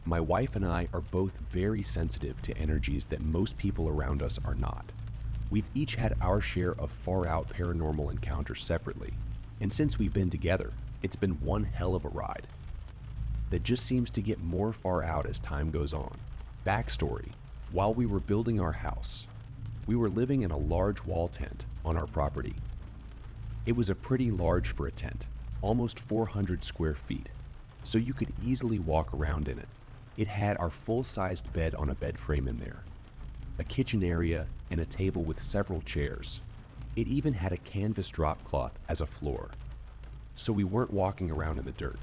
My wife and I are both very sensitive to energies that most people around us are not. We've each had our share of far-out paranormal encounters separately, and since we've been together, it's been one hell of a ride that just seems to get more far out as time goes on. Backstory: while we were building our house, we were living in a large wall tent on our property. It was a pretty large for a tent, almost 400 square feet, so you could easily walk around in it. It had our full-sized bed on a bed frame in there, a kitchen area, and a table with several chairs. It even had a canvas drop cloth as a floor, so we weren't walking around in the dirt.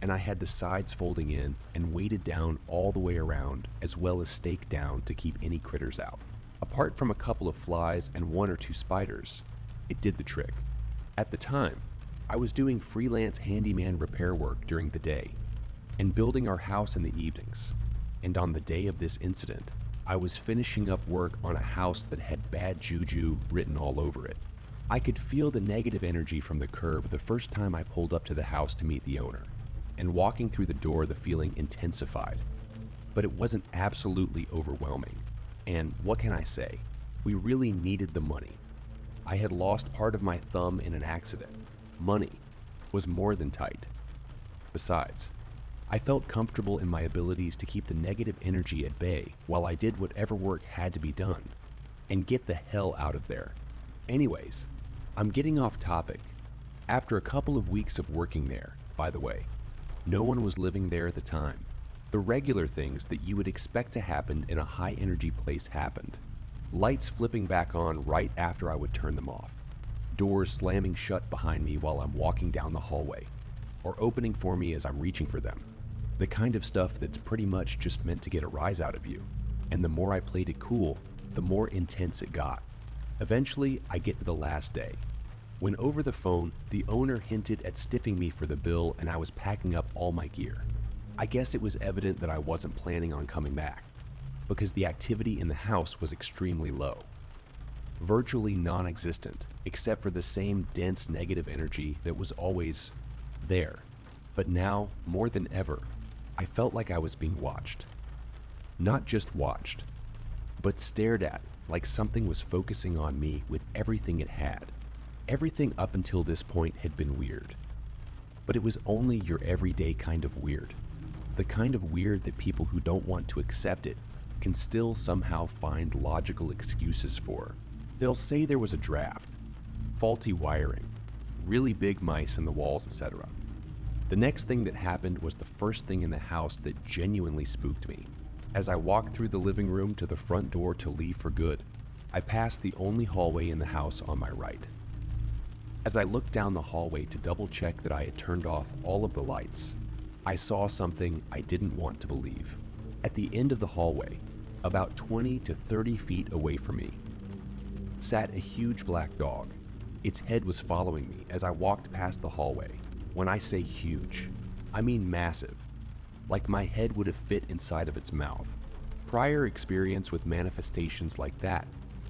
And I had the sides folding in and weighted down all the way around, as well as staked down to keep any critters out. Apart from a couple of flies and one or two spiders, it did the trick. At the time, I was doing freelance handyman repair work during the day and building our house in the evenings. And on the day of this incident, I was finishing up work on a house that had bad juju written all over it. I could feel the negative energy from the curb the first time I pulled up to the house to meet the owner, and walking through the door the feeling intensified. But it wasn't absolutely overwhelming. And what can I say? We really needed the money. I had lost part of my thumb in an accident. Money was more than tight. Besides, I felt comfortable in my abilities to keep the negative energy at bay while I did whatever work had to be done and get the hell out of there. Anyways, I'm getting off topic. After a couple of weeks of working there, by the way, no one was living there at the time. The regular things that you would expect to happen in a high-energy place happened. Lights flipping back on right after I would turn them off. Doors slamming shut behind me while I'm walking down the hallway, or opening for me as I'm reaching for them. The kind of stuff that's pretty much just meant to get a rise out of you. And the more I played it cool, the more intense it got. Eventually, I get to the last day, when over the phone, the owner hinted at stiffing me for the bill and I was packing up all my gear. I guess it was evident that I wasn't planning on coming back, because the activity in the house was extremely low. Virtually non-existent, except for the same dense negative energy that was always there. But now, more than ever, I felt like I was being watched. Not just watched, but stared at like something was focusing on me with everything it had. Everything up until this point had been weird, but it was only your everyday kind of weird. The kind of weird that people who don't want to accept it can still somehow find logical excuses for. They'll say there was a draft, faulty wiring, really big mice in the walls, etc. The next thing that happened was the first thing in the house that genuinely spooked me. As I walked through the living room to the front door to leave for good, I passed the only hallway in the house on my right. As I looked down the hallway to double check that I had turned off all of the lights, I saw something I didn't want to believe. At the end of the hallway, about 20 to 30 feet away from me, sat a huge black dog. Its head was following me as I walked past the hallway. When I say huge, I mean massive, like my head would have fit inside of its mouth. Prior experience with manifestations like that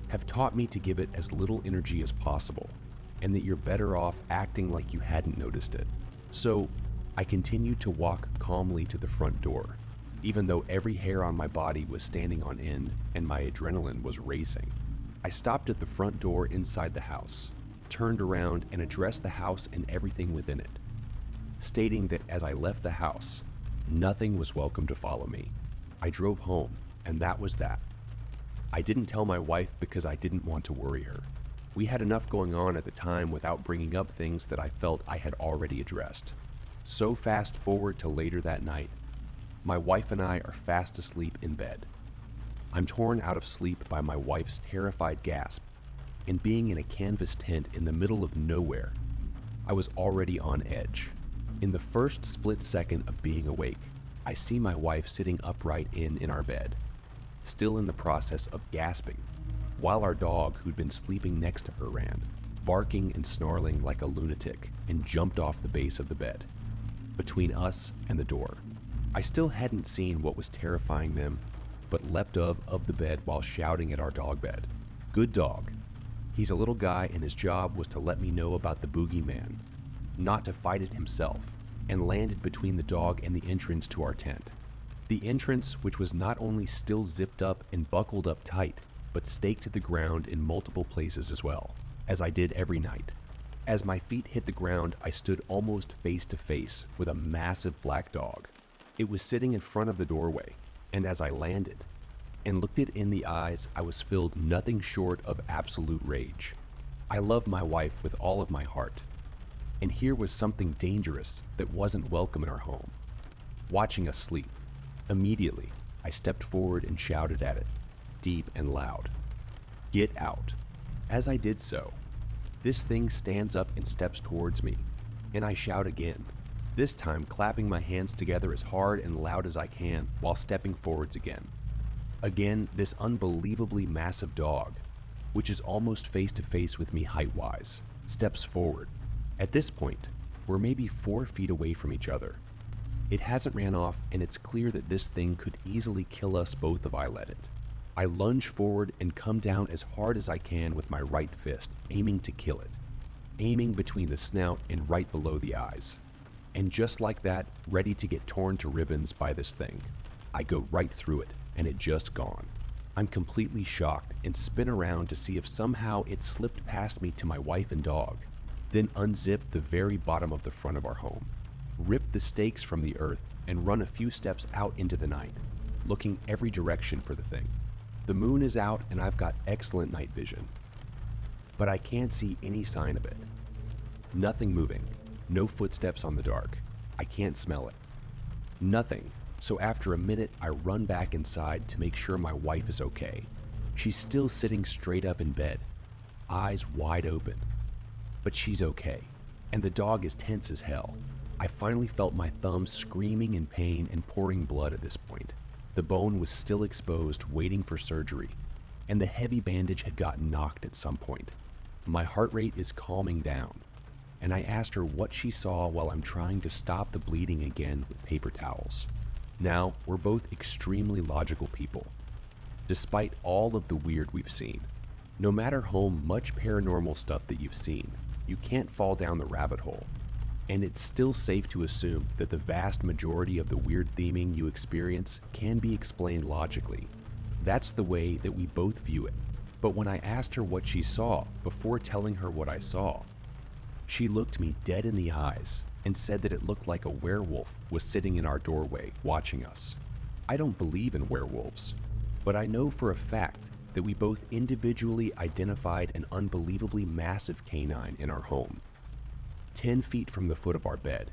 have taught me to give it as little energy as possible, and that you're better off acting like you hadn't noticed it. So I continued to walk calmly to the front door, even though every hair on my body was standing on end and my adrenaline was racing. I stopped at the front door inside the house, turned around and addressed the house and everything within it, stating that as I left the house, nothing was welcome to follow me. I drove home, and that was that. I didn't tell my wife because I didn't want to worry her. We had enough going on at the time without bringing up things that I felt I had already addressed. So fast forward to later that night, my wife and I are fast asleep in bed. I'm torn out of sleep by my wife's terrified gasp and being in a canvas tent in the middle of nowhere. I was already on edge. In the first split second of being awake, I see my wife sitting upright in our bed, still in the process of gasping, while our dog, who'd been sleeping next to her, ran, barking and snarling like a lunatic, and jumped off the base of the bed, between us and the door. I still hadn't seen what was terrifying them, but leapt of the bed while shouting at our dog bed. Good dog. He's a little guy and his job was to let me know about the boogeyman, not to fight it himself, and landed between the dog and the entrance to our tent. The entrance, which was not only still zipped up and buckled up tight, but staked to the ground in multiple places as well, as I did every night. As my feet hit the ground, I stood almost face to face with a massive black dog. It was sitting in front of the doorway, and as I landed and looked it in the eyes, I was filled nothing short of absolute rage. I love my wife with all of my heart, and here was something dangerous that wasn't welcome in our home, watching us sleep. Immediately, I stepped forward and shouted at it, deep and loud, "Get out." As I did so, this thing stands up and steps towards me, and I shout again, this time clapping my hands together as hard and loud as I can while stepping forwards again. Again, this unbelievably massive dog, which is almost face to face with me height-wise, steps forward. At this point, we're maybe 4 feet away from each other. It hasn't ran off, and it's clear that this thing could easily kill us both if I let it. I lunge forward and come down as hard as I can with my right fist, aiming to kill it, aiming between the snout and right below the eyes. And just like that, ready to get torn to ribbons by this thing, I go right through it, and it just gone. I'm completely shocked and spin around to see if somehow it slipped past me to my wife and dog, then unzip the very bottom of the front of our home, rip the stakes from the earth, and run a few steps out into the night, looking every direction for the thing. The moon is out and I've got excellent night vision, but I can't see any sign of it. Nothing moving, no footsteps on the dark. I can't smell it. Nothing. So after a minute, I run back inside to make sure my wife is okay. She's still sitting straight up in bed, eyes wide open, but she's okay, and the dog is tense as hell. I finally felt my thumb screaming in pain and pouring blood at this point. The bone was still exposed, waiting for surgery, and the heavy bandage had gotten knocked at some point. My heart rate is calming down, and I asked her what she saw while I'm trying to stop the bleeding again with paper towels. Now, we're both extremely logical people, despite all of the weird we've seen. No matter how much paranormal stuff that you've seen, you can't fall down the rabbit hole. And it's still safe to assume that the vast majority of the weird theming you experience can be explained logically. That's the way that we both view it. But when I asked her what she saw before telling her what I saw, she looked me dead in the eyes and said that it looked like a werewolf was sitting in our doorway watching us. I don't believe in werewolves, but I know for a fact that we both individually identified an unbelievably massive canine in our home, 10 feet from the foot of our bed,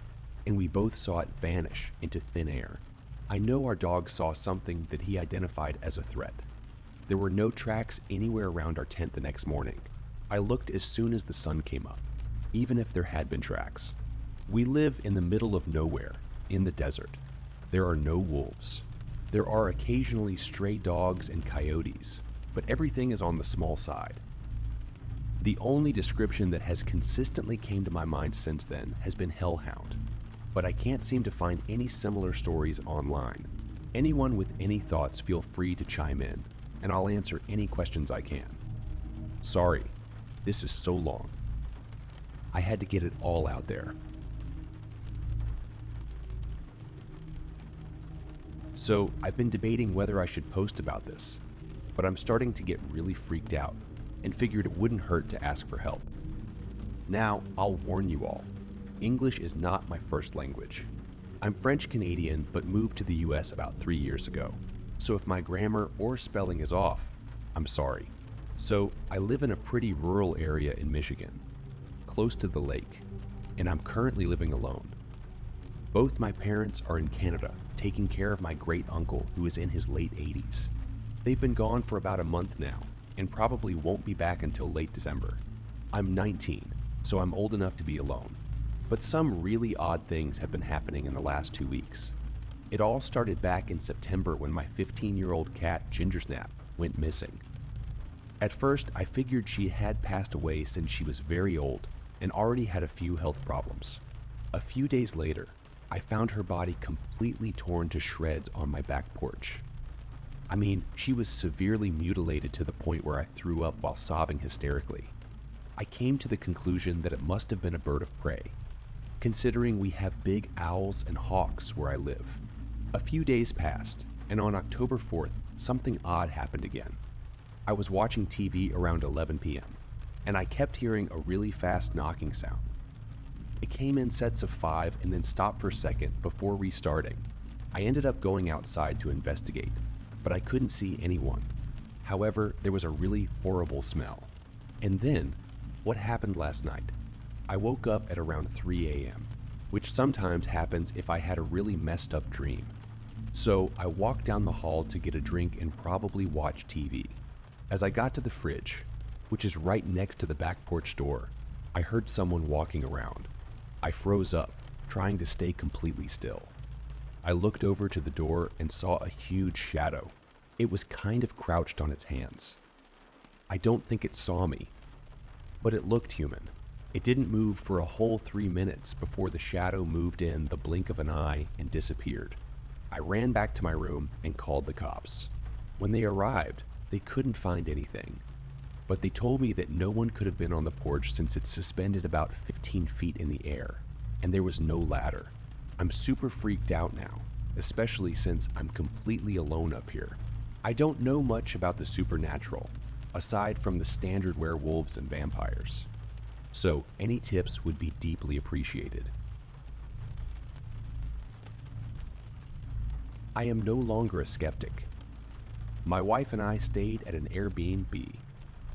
and we both saw it vanish into thin air. I know our dog saw something that he identified as a threat. There were no tracks anywhere around our tent the next morning. I looked as soon as the sun came up, even if there had been tracks. We live in the middle of nowhere, in the desert. There are no wolves. There are occasionally stray dogs and coyotes, but everything is on the small side. The only description that has consistently came to my mind since then has been hellhound, but I can't seem to find any similar stories online. Anyone with any thoughts feel free to chime in, and I'll answer any questions I can. Sorry, this is so long. I had to get it all out there. So I've been debating whether I should post about this, but I'm starting to get really freaked out and figured it wouldn't hurt to ask for help. Now, I'll warn you all, English is not my first language. I'm French Canadian, but moved to the US about 3 years ago. So if my grammar or spelling is off, I'm sorry. So I live in a pretty rural area in Michigan, close to the lake, and I'm currently living alone. Both my parents are in Canada, taking care of my great uncle who is in his late 80s. They've been gone for about a month now, and probably won't be back until late December. I'm 19, so I'm old enough to be alone. But some really odd things have been happening in the last 2 weeks. It all started back in September when my 15-year-old cat, Gingersnap, went missing. At first, I figured she had passed away since she was very old and already had a few health problems. A few days later, I found her body completely torn to shreds on my back porch. I mean, she was severely mutilated to the point where I threw up while sobbing hysterically. I came to the conclusion that it must have been a bird of prey, considering we have big owls and hawks where I live. A few days passed, and on October 4th, something odd happened again. I was watching TV around 11 p.m., and I kept hearing a really fast knocking sound. It came in sets of 5 and then stopped for a second before restarting. I ended up going outside to investigate, but I couldn't see anyone. However, there was a really horrible smell. And then, what happened last night? I woke up at around 3 a.m., which sometimes happens if I had a really messed up dream. So I walked down the hall to get a drink and probably watch TV. As I got to the fridge, which is right next to the back porch door, I heard someone walking around. I froze up, trying to stay completely still. I looked over to the door and saw a huge shadow. It was kind of crouched on its hands. I don't think it saw me, but it looked human. It didn't move for a whole 3 minutes before the shadow moved in the blink of an eye and disappeared. I ran back to my room and called the cops. When they arrived, they couldn't find anything, but they told me that no one could have been on the porch since it's suspended about 15 feet in the air, and there was no ladder. I'm super freaked out now, especially since I'm completely alone up here. I don't know much about the supernatural, aside from the standard werewolves and vampires. So any tips would be deeply appreciated. I am no longer a skeptic. My wife and I stayed at an Airbnb,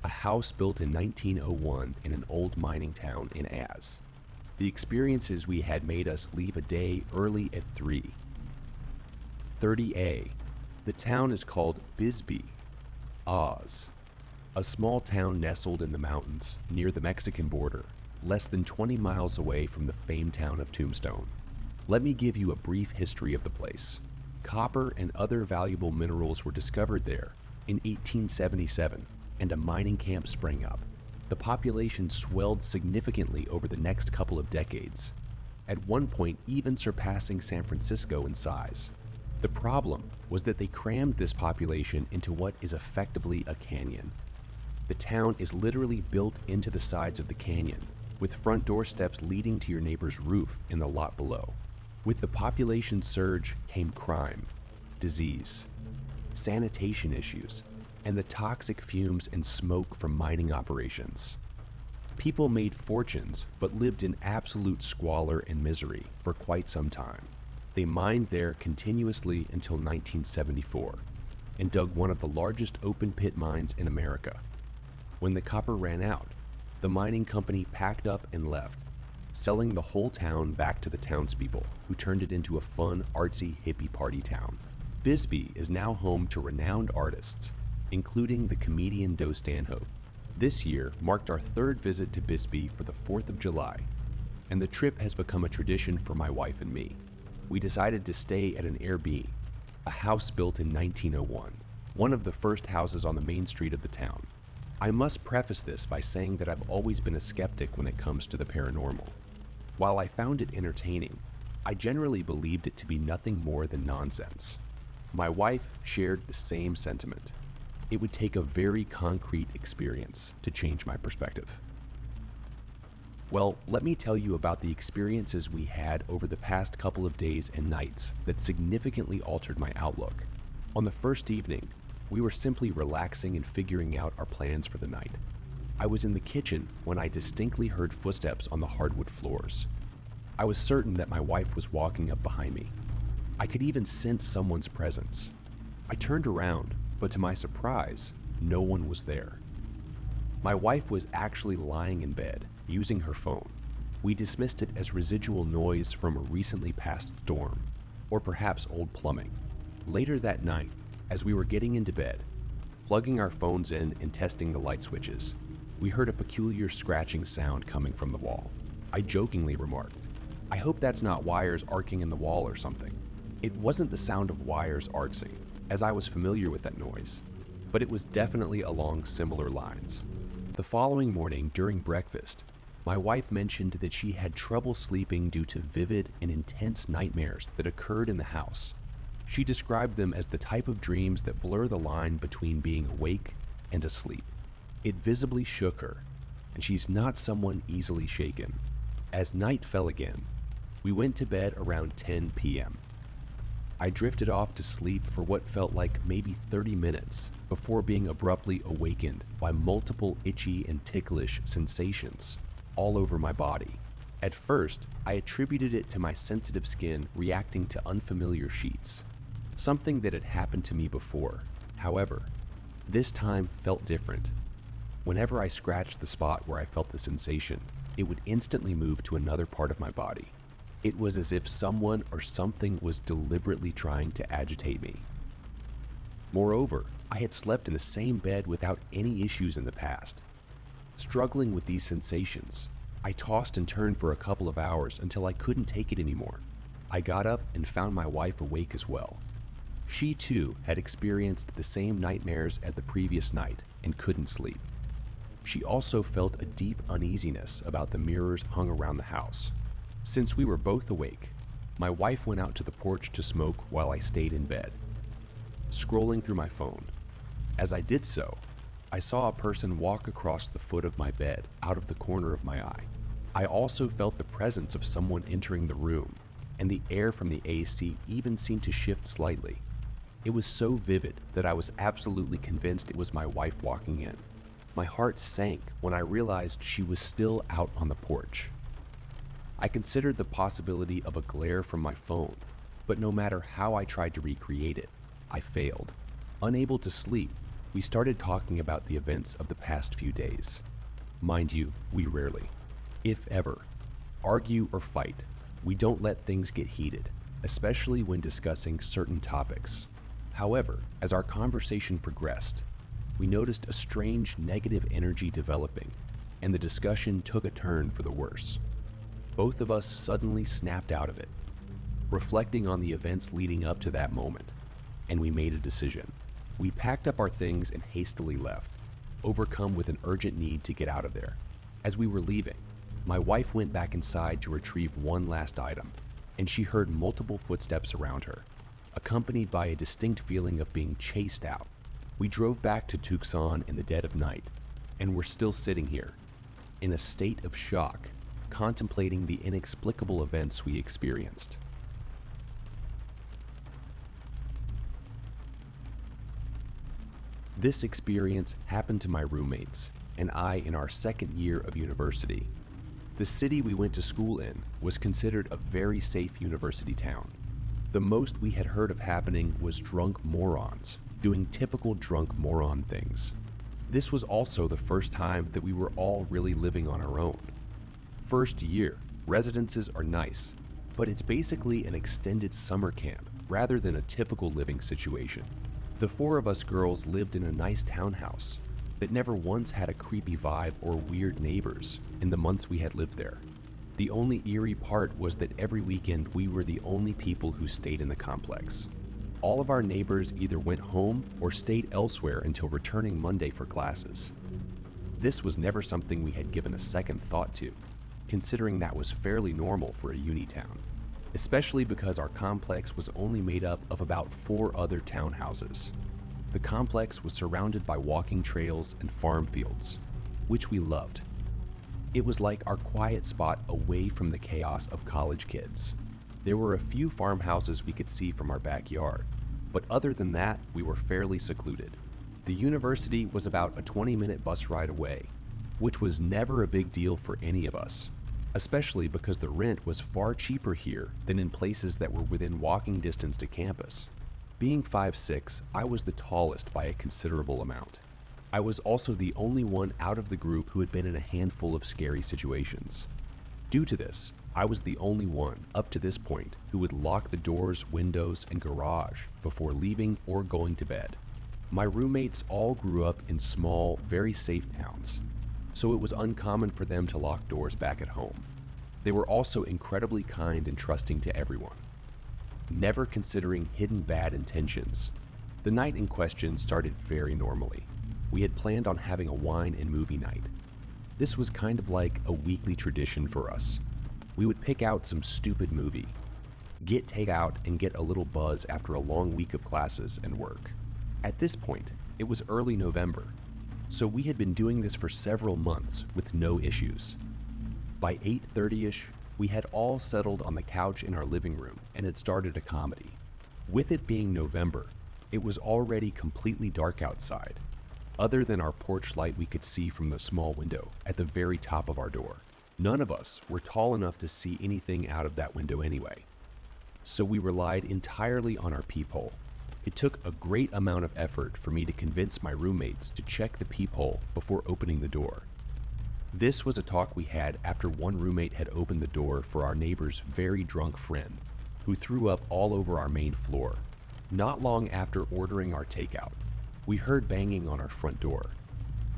a house built in 1901 in an old mining town in Az. The experiences we had made us leave a day early at 3. 30A. The town is called Bisbee, Oz, a small town nestled in the mountains near the Mexican border, less than 20 miles away from the famed town of Tombstone. Let me give you a brief history of the place. Copper and other valuable minerals were discovered there in 1877, and a mining camp sprang up. The population swelled significantly over the next couple of decades, at one point even surpassing San Francisco in size. The problem was that they crammed this population into what is effectively a canyon. The town is literally built into the sides of the canyon, with front door steps leading to your neighbor's roof in the lot below. With the population surge came crime, disease, sanitation issues, and the toxic fumes and smoke from mining operations. People made fortunes but lived in absolute squalor and misery for quite some time. They mined there continuously until 1974 and dug one of the largest open pit mines in America. When the copper ran out, the mining company packed up and left, selling the whole town back to the townspeople, who turned it into a fun, artsy, hippie party town. Bisbee is now home to renowned artists, including the comedian Doe Stanhope. This year marked our 3rd visit to Bisbee for the 4th of July, and the trip has become a tradition for my wife and me. We decided to stay at an Airbnb, a house built in 1901, one of the first houses on the main street of the town. I must preface this by saying that I've always been a skeptic when it comes to the paranormal. While I found it entertaining, I generally believed it to be nothing more than nonsense. My wife shared the same sentiment. It would take a very concrete experience to change my perspective. Well, let me tell you about the experiences we had over the past couple of days and nights that significantly altered my outlook. On the first evening, we were simply relaxing and figuring out our plans for the night. I was in the kitchen when I distinctly heard footsteps on the hardwood floors. I was certain that my wife was walking up behind me. I could even sense someone's presence. I turned around, but to my surprise, no one was there. My wife was actually lying in bed, using her phone. We dismissed it as residual noise from a recently passed storm, or perhaps old plumbing. Later that night, as we were getting into bed, plugging our phones in and testing the light switches, we heard a peculiar scratching sound coming from the wall. I jokingly remarked, "I hope that's not wires arcing in the wall or something." It wasn't the sound of wires arcing, as I was familiar with that noise, but it was definitely along similar lines. The following morning during breakfast, my wife mentioned that she had trouble sleeping due to vivid and intense nightmares that occurred in the house. She described them as the type of dreams that blur the line between being awake and asleep. It visibly shook her, and she's not someone easily shaken. As night fell again, we went to bed around 10 p.m. I drifted off to sleep for what felt like maybe 30 minutes before being abruptly awakened by multiple itchy and ticklish sensations all over my body. At first, I attributed it to my sensitive skin reacting to unfamiliar sheets, something that had happened to me before. However, this time felt different. Whenever I scratched the spot where I felt the sensation, it would instantly move to another part of my body. It was as if someone or something was deliberately trying to agitate me. Moreover, I had slept in the same bed without any issues in the past. Struggling with these sensations, I tossed and turned for a couple of hours until I couldn't take it anymore. I got up and found my wife awake as well. She too had experienced the same nightmares as the previous night and couldn't sleep. She also felt a deep uneasiness about the mirrors hung around the house. Since we were both awake, my wife went out to the porch to smoke while I stayed in bed. Scrolling through my phone, as I did so, I saw a person walk across the foot of my bed out of the corner of my eye. I also felt the presence of someone entering the room, and the air from the AC even seemed to shift slightly. It was so vivid that I was absolutely convinced it was my wife walking in. My heart sank when I realized she was still out on the porch. I considered the possibility of a glare from my phone, but no matter how I tried to recreate it, I failed. Unable to sleep, we started talking about the events of the past few days. Mind you, we rarely, if ever, argue or fight. We don't let things get heated, especially when discussing certain topics. However, as our conversation progressed, we noticed a strange negative energy developing, and the discussion took a turn for the worse. Both of us suddenly snapped out of it, reflecting on the events leading up to that moment, and we made a decision. We packed up our things and hastily left, overcome with an urgent need to get out of there. As we were leaving, my wife went back inside to retrieve one last item, and she heard multiple footsteps around her, accompanied by a distinct feeling of being chased out. We drove back to Tucson in the dead of night, and were still sitting here, in a state of shock, contemplating the inexplicable events we experienced. This experience happened to my roommates and I in our second year of university. The city we went to school in was considered a very safe university town. The most we had heard of happening was drunk morons doing typical drunk moron things. This was also the first time that we were all really living on our own. First year, residences are nice, but it's basically an extended summer camp rather than a typical living situation. The four of us girls lived in a nice townhouse that never once had a creepy vibe or weird neighbors in the months we had lived there. The only eerie part was that every weekend we were the only people who stayed in the complex. All of our neighbors either went home or stayed elsewhere until returning Monday for classes. This was never something we had given a second thought to, considering that was fairly normal for a uni town, especially because our complex was only made up of about 4 other townhouses. The complex was surrounded by walking trails and farm fields, which we loved. It was like our quiet spot away from the chaos of college kids. There were a few farmhouses we could see from our backyard, but other than that, we were fairly secluded. The university was about a 20-minute bus ride away, which was never a big deal for any of us, especially because the rent was far cheaper here than in places that were within walking distance to campus. Being 5'6", I was the tallest by a considerable amount. I was also the only one out of the group who had been in a handful of scary situations. Due to this, I was the only one, up to this point, who would lock the doors, windows, and garage before leaving or going to bed. My roommates all grew up in small, very safe towns, so it was uncommon for them to lock doors back at home. They were also incredibly kind and trusting to everyone, never considering hidden bad intentions. The night in question started very normally. We had planned on having a wine and movie night. This was kind of like a weekly tradition for us. We would pick out some stupid movie, get takeout, and get a little buzz after a long week of classes and work. At this point, it was early November, so we had been doing this for several months with no issues. By 8:30ish, we had all settled on the couch in our living room and had started a comedy. With it being November, it was already completely dark outside, other than our porch light we could see from the small window at the very top of our door. None of us were tall enough to see anything out of that window anyway, so we relied entirely on our peephole. It took a great amount of effort for me to convince my roommates to check the peephole before opening the door. This was a talk we had after one roommate had opened the door for our neighbor's very drunk friend, who threw up all over our main floor. Not long after ordering our takeout, we heard banging on our front door.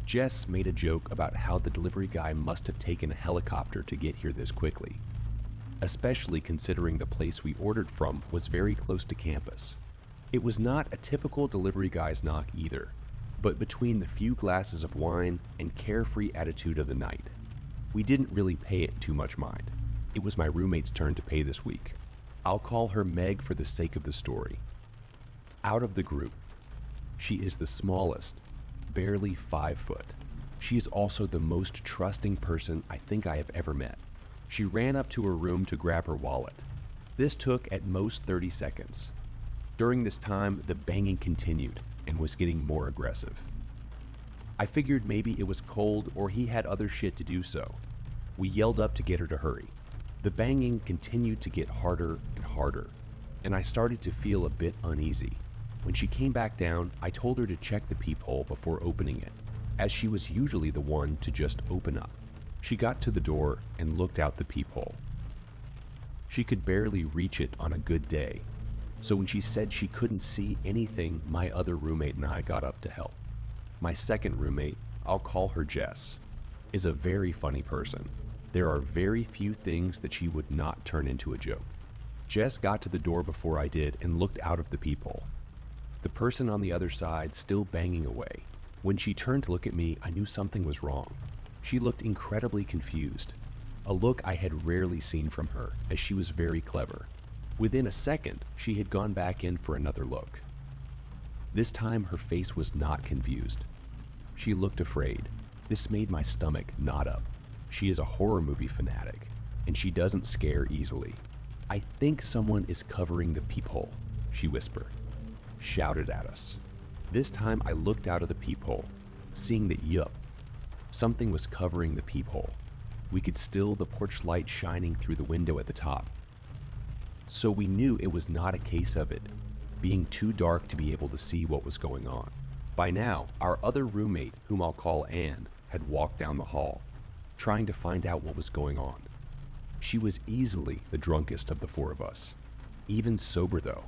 Jess made a joke about how the delivery guy must have taken a helicopter to get here this quickly, especially considering the place we ordered from was very close to campus. It was not a typical delivery guy's knock either, but between the few glasses of wine and carefree attitude of the night, we didn't really pay it too much mind. It was my roommate's turn to pay this week. I'll call her Meg for the sake of the story. Out of the group, she is the smallest, barely 5 foot. She is also the most trusting person I think I have ever met. She ran up to her room to grab her wallet. This took at most 30 seconds. During this time, the banging continued and was getting more aggressive. I figured maybe it was cold or he had other shit to do so. We yelled up to get her to hurry. The banging continued to get harder and harder, and I started to feel a bit uneasy. When she came back down, I told her to check the peephole before opening it, as she was usually the one to just open up. She got to the door and looked out the peephole. She could barely reach it on a good day, so when she said she couldn't see anything, my other roommate and I got up to help. My second roommate, I'll call her Jess, is a very funny person. There are very few things that she would not turn into a joke. Jess got to the door before I did and looked out of the peephole. The person on the other side still banging away. When she turned to look at me, I knew something was wrong. She looked incredibly confused, a look I had rarely seen from her, as she was very clever. Within a second, she had gone back in for another look. This time, her face was not confused. She looked afraid. This made my stomach knot up. She is a horror movie fanatic, and she doesn't scare easily. "I think someone is covering the peephole," she whispered, shouted at us. This time I looked out of the peephole, seeing that something was covering the peephole. We could still the porch light shining through the window at the top. So we knew it was not a case of it being too dark to be able to see what was going on. By now, our other roommate, whom I'll call Anne, had walked down the hall, trying to find out what was going on. She was easily the drunkest of the four of us. Even sober though,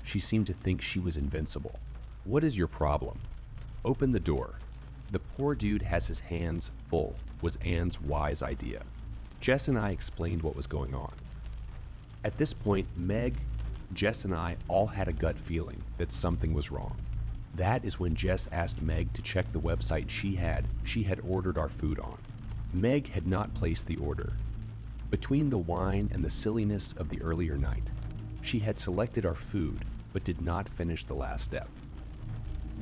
she seemed to think she was invincible. "What is your problem? Open the door. The poor dude has his hands full," was Anne's wise idea. Jess and I explained what was going on. At this point, Meg, Jess, and I all had a gut feeling that something was wrong. That is when Jess asked Meg to check the website she had ordered our food on. Meg had not placed the order. Between the wine and the silliness of the earlier night, she had selected our food but did not finish the last step.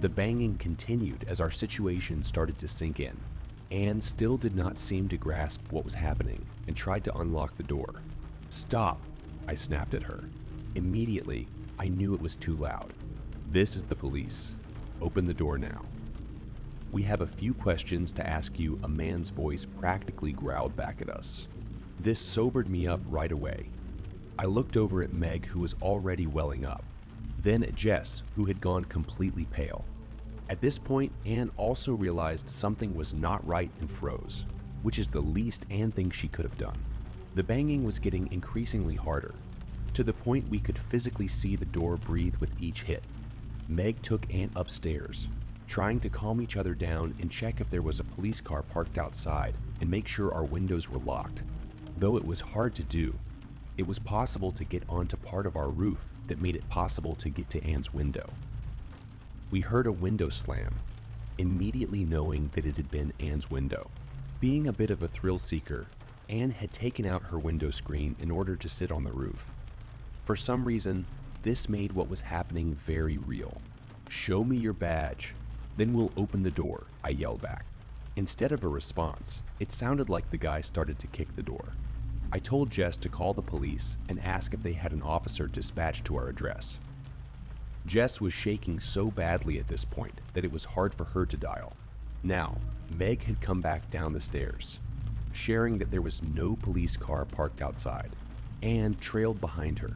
The banging continued as our situation started to sink in. Anne still did not seem to grasp what was happening and tried to unlock the door. "Stop," I snapped at her. Immediately, I knew it was too loud. "This is the police. Open the door now." "We have a few questions to ask you," a man's voice practically growled back at us. This sobered me up right away. I looked over at Meg, who was already welling up, then at Jess, who had gone completely pale. At this point, Anne also realized something was not right and froze, which is the least Anne thinks she could have done. The banging was getting increasingly harder, to the point we could physically see the door breathe with each hit. Meg took Anne upstairs, trying to calm each other down and check if there was a police car parked outside and make sure our windows were locked. Though it was hard to do, it was possible to get onto part of our roof that made it possible to get to Anne's window. We heard a window slam, immediately knowing that it had been Anne's window. Being a bit of a thrill seeker, Anne had taken out her window screen in order to sit on the roof. For some reason, this made what was happening very real. "Show me your badge, then we'll open the door," I yelled back. Instead of a response, it sounded like the guy started to kick the door. I told Jess to call the police and ask if they had an officer dispatched to our address. Jess was shaking so badly at this point that it was hard for her to dial. Now, Meg had come back down the stairs, sharing that there was no police car parked outside, and trailed behind her,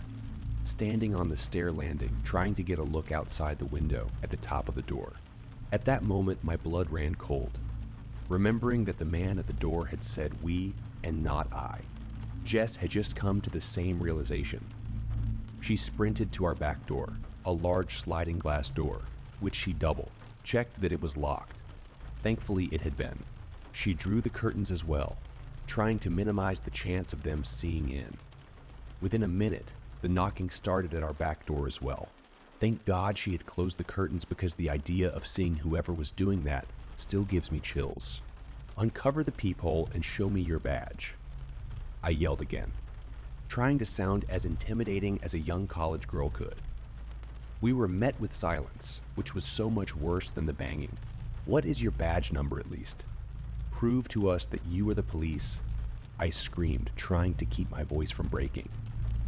standing on the stair landing trying to get a look outside the window at the top of the door. At that moment, my blood ran cold, remembering that the man at the door had said we and not I. Jess had just come to the same realization. She sprinted to our back door, a large sliding glass door, which she double, checked that it was locked. Thankfully, it had been. She drew the curtains as well, trying to minimize the chance of them seeing in. Within a minute, the knocking started at our back door as well. Thank God she had closed the curtains, because the idea of seeing whoever was doing that still gives me chills. Uncover the peephole and show me your badge, I yelled again, trying to sound as intimidating as a young college girl could. We were met with silence, which was so much worse than the banging. What is your badge number at least? Prove to us that you are the police, I screamed, trying to keep my voice from breaking.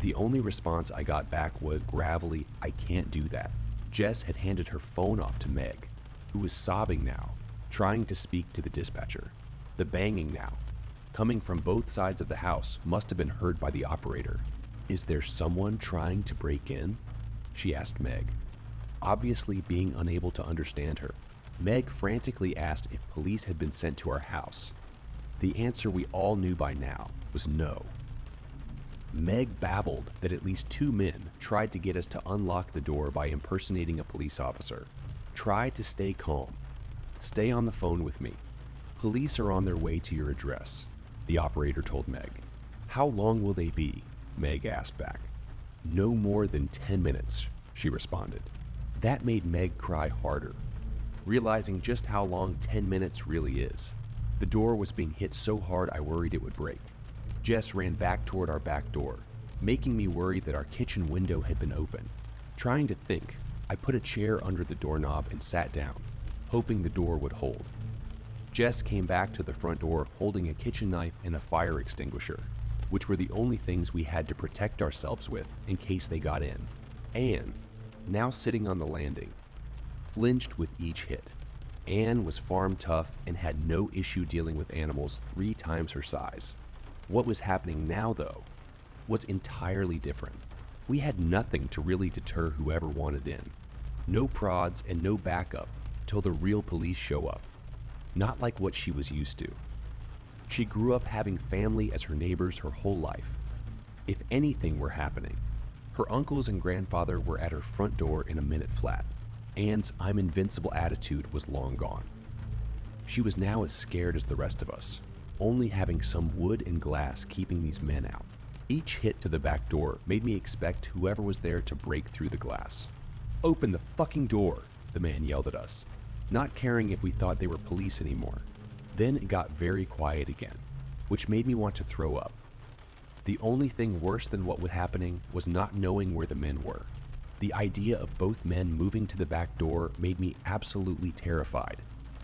The only response I got back was gravelly, I can't do that. Jess had handed her phone off to Meg, who was sobbing now, trying to speak to the dispatcher. The banging now, coming from both sides of the house, must have been heard by the operator. Is there someone trying to break in? She asked Meg, obviously being unable to understand her. Meg frantically asked if police had been sent to our house. The answer we all knew by now was no. Meg babbled that at least 2 men tried to get us to unlock the door by impersonating a police officer. Try to stay calm. Stay on the phone with me. Police are on their way to your address, the operator told Meg. How long will they be? Meg asked back. No more than 10 minutes, she responded. That made Meg cry harder, realizing just how long 10 minutes really is. The door was being hit so hard I worried it would break. Jess ran back toward our back door, making me worry that our kitchen window had been open. Trying to think, I put a chair under the doorknob and sat down, hoping the door would hold. Jess came back to the front door holding a kitchen knife and a fire extinguisher, which were the only things we had to protect ourselves with in case they got in. Anne, now sitting on the landing, flinched with each hit. Anne was farm tough and had no issue dealing with animals 3 times her size. What was happening now, though, was entirely different. We had nothing to really deter whoever wanted in. No prods and no backup till the real police show up. Not like what she was used to. She grew up having family as her neighbors her whole life. If anything were happening, her uncles and grandfather were at her front door in a minute flat. Anne's I'm invincible attitude was long gone. She was now as scared as the rest of us, only having some wood and glass keeping these men out. Each hit to the back door made me expect whoever was there to break through the glass. Open the fucking door, the man yelled at us, not caring if we thought they were police anymore. Then it got very quiet again, which made me want to throw up. The only thing worse than what was happening was not knowing where the men were. The idea of both men moving to the back door made me absolutely terrified.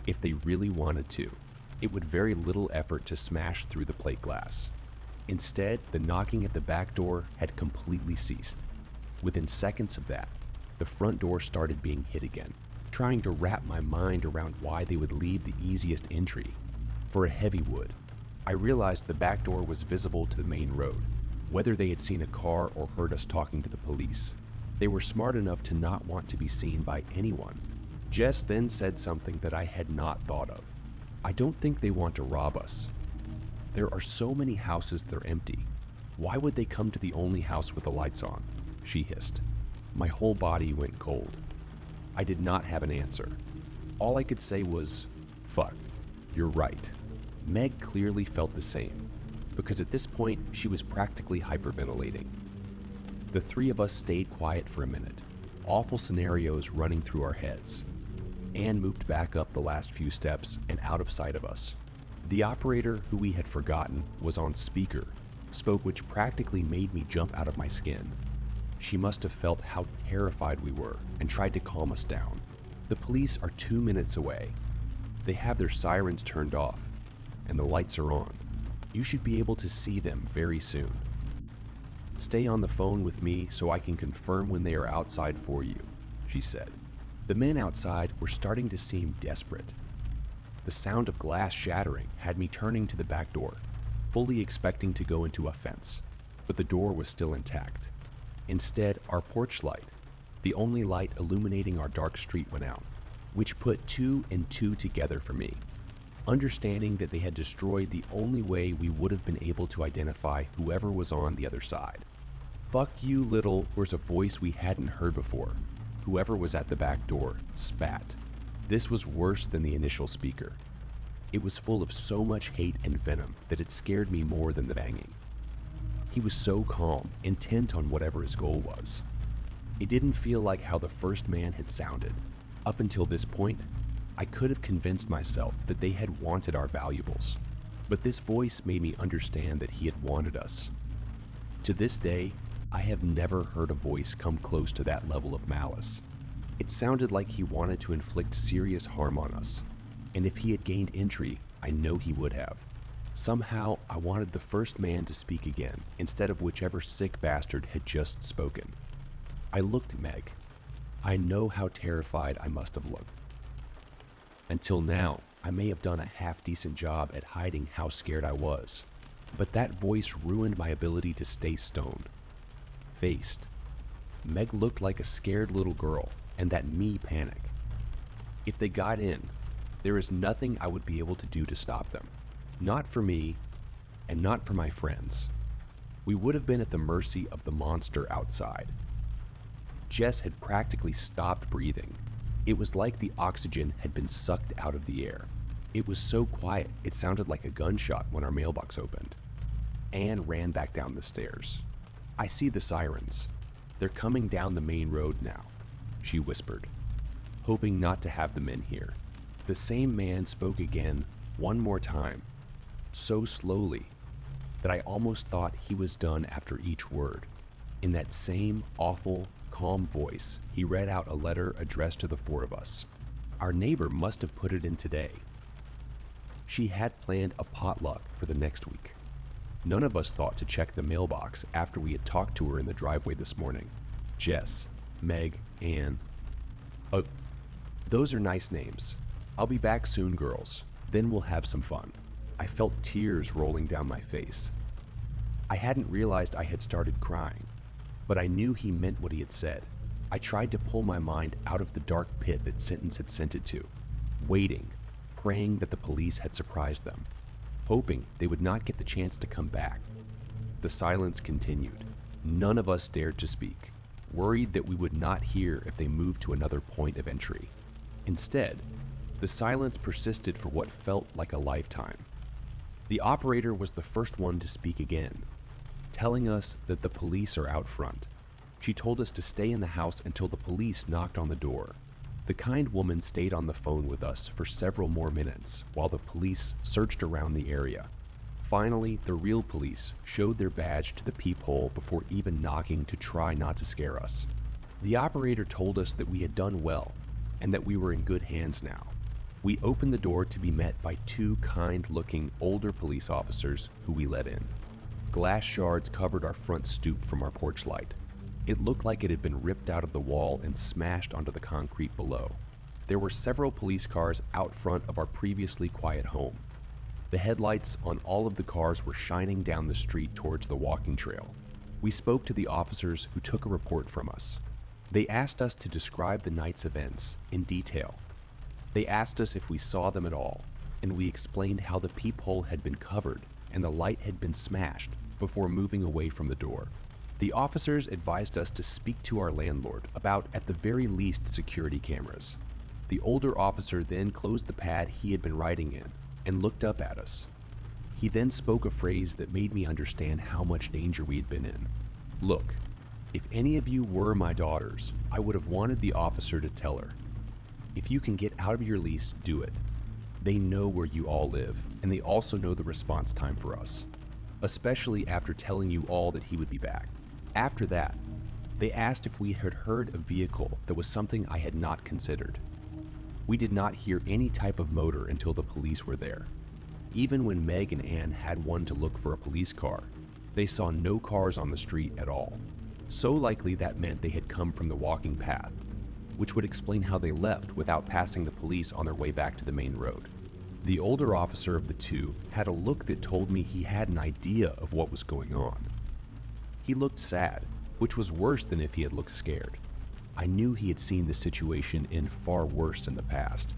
If they really wanted to, it would very little effort to smash through the plate glass. Instead, the knocking at the back door had completely ceased. Within seconds of that, the front door started being hit again, trying to wrap my mind around why they would leave the easiest entry for a heavy wood. I realized the back door was visible to the main road, whether they had seen a car or heard us talking to the police. They were smart enough to not want to be seen by anyone. Jess then said something that I had not thought of. I don't think they want to rob us. There are so many houses that are empty. Why would they come to the only house with the lights on? She hissed. My whole body went cold. I did not have an answer. All I could say was, fuck, you're right. Meg clearly felt the same, because at this point she was practically hyperventilating. The 3 of us stayed quiet for a minute, awful scenarios running through our heads. Anne moved back up the last few steps and out of sight of us. The operator, who we had forgotten, was on speaker, spoke which practically made me jump out of my skin. She must have felt how terrified we were and tried to calm us down. The police are 2 minutes away. They have their sirens turned off, and the lights are on. You should be able to see them very soon. Stay on the phone with me so I can confirm when they are outside for you, she said. The men outside were starting to seem desperate. The sound of glass shattering had me turning to the back door, fully expecting to go into offense, but the door was still intact. Instead, our porch light, the only light illuminating our dark street, went out, which put 2 and 2 together for me, understanding that they had destroyed the only way we would have been able to identify whoever was on the other side. "Fuck you, little," was a voice we hadn't heard before. Whoever was at the back door spat. This was worse than the initial speaker. It was full of so much hate and venom that it scared me more than the banging. He was so calm, intent on whatever his goal was. It didn't feel like how the first man had sounded. Up until this point, I could have convinced myself that they had wanted our valuables, but this voice made me understand that he had wanted us. To this day, I have never heard a voice come close to that level of malice. It sounded like he wanted to inflict serious harm on us, and if he had gained entry, I know he would have. Somehow, I wanted the first man to speak again, instead of whichever sick bastard had just spoken. I looked at Meg. I know how terrified I must have looked. Until now, I may have done a half-decent job at hiding how scared I was, but that voice ruined my ability to stay stoned. Faced. Meg looked like a scared little girl, and that me panic. If they got in, there is nothing I would be able to do to stop them. Not for me, and not for my friends. We would have been at the mercy of the monster outside. Jess had practically stopped breathing. It was like the oxygen had been sucked out of the air. It was so quiet, it sounded like a gunshot when our mailbox opened. Anne ran back down the stairs. "I see the sirens. They're coming down the main road now," she whispered, hoping not to have the men hear. The same man spoke again, one more time, so slowly that I almost thought he was done after each word. In that same awful, calm voice, he read out a letter addressed to the 4 of us. Our neighbor must have put it in today. She had planned a potluck for the next week. None of us thought to check the mailbox after we had talked to her in the driveway this morning. Jess, Meg, Anne. Oh, those are nice names. I'll be back soon, girls. Then we'll have some fun. I felt tears rolling down my face. I hadn't realized I had started crying, but I knew he meant what he had said. I tried to pull my mind out of the dark pit that sentence had sent it to, waiting, praying that the police had surprised them, hoping they would not get the chance to come back. The silence continued. None of us dared to speak, worried that we would not hear if they moved to another point of entry. Instead, the silence persisted for what felt like a lifetime. The operator was the first one to speak again, telling us that the police are out front. She told us to stay in the house until the police knocked on the door. The kind woman stayed on the phone with us for several more minutes while the police searched around the area. Finally, the real police showed their badge to the peephole before even knocking to try not to scare us. The operator told us that we had done well and that we were in good hands now. We opened the door to be met by 2 kind-looking older police officers who we let in. Glass shards covered our front stoop from our porch light. It looked like it had been ripped out of the wall and smashed onto the concrete below. There were several police cars out front of our previously quiet home. The headlights on all of the cars were shining down the street towards the walking trail. We spoke to the officers who took a report from us. They asked us to describe the night's events in detail. They asked us if we saw them at all, and we explained how the peephole had been covered and the light had been smashed before moving away from the door. The officers advised us to speak to our landlord about, at the very least, security cameras. The older officer then closed the pad he had been writing in and looked up at us. He then spoke a phrase that made me understand how much danger we had been in. "Look, if any of you were my daughters, I would have wanted the officer to tell her. If you can get out of your lease, do it. They know where you all live, and they also know the response time for us, especially after telling you all that he would be back." After that, they asked if we had heard a vehicle that was something I had not considered. We did not hear any type of motor until the police were there. Even when Meg and Anne had one to look for a police car, they saw no cars on the street at all. So likely that meant they had come from the walking path. which would explain how they left without passing the police on their way back to the main road. The older officer of the two had a look that told me he had an idea of what was going on. He looked sad, which was worse than if he had looked scared. I knew he had seen the situation end far worse in the past.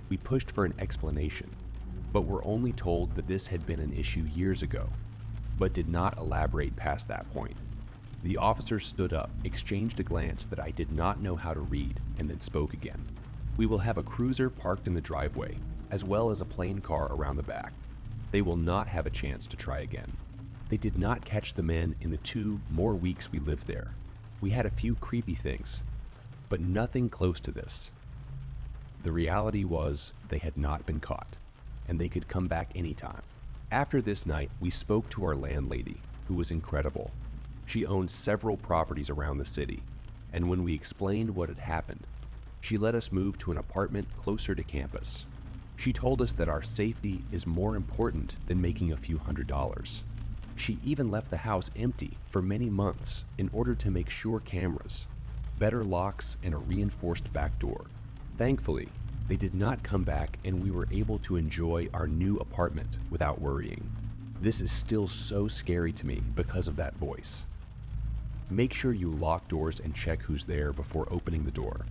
We pushed for an explanation, but were only told that this had been an issue years ago, but did not elaborate past that point. The officer stood up, exchanged a glance that I did not know how to read, and then spoke again. "We will have a cruiser parked in the driveway, as well as a plain car around the back. They will not have a chance to try again. They did not catch the men in the 2 more weeks we lived there. We had a few creepy things, but nothing close to this." The reality was they had not been caught, and they could come back anytime. After this night, we spoke to our landlady, who was incredible. She owned several properties around the city, and when we explained what had happened, she let us move to an apartment closer to campus. She told us that our safety is more important than making a few $100s. She even left the house empty for many months in order to make sure cameras, better locks, and a reinforced back door. Thankfully, they did not come back and we were able to enjoy our new apartment without worrying. This is still so scary to me because of that voice. Make sure you lock doors and check who's there before opening the door.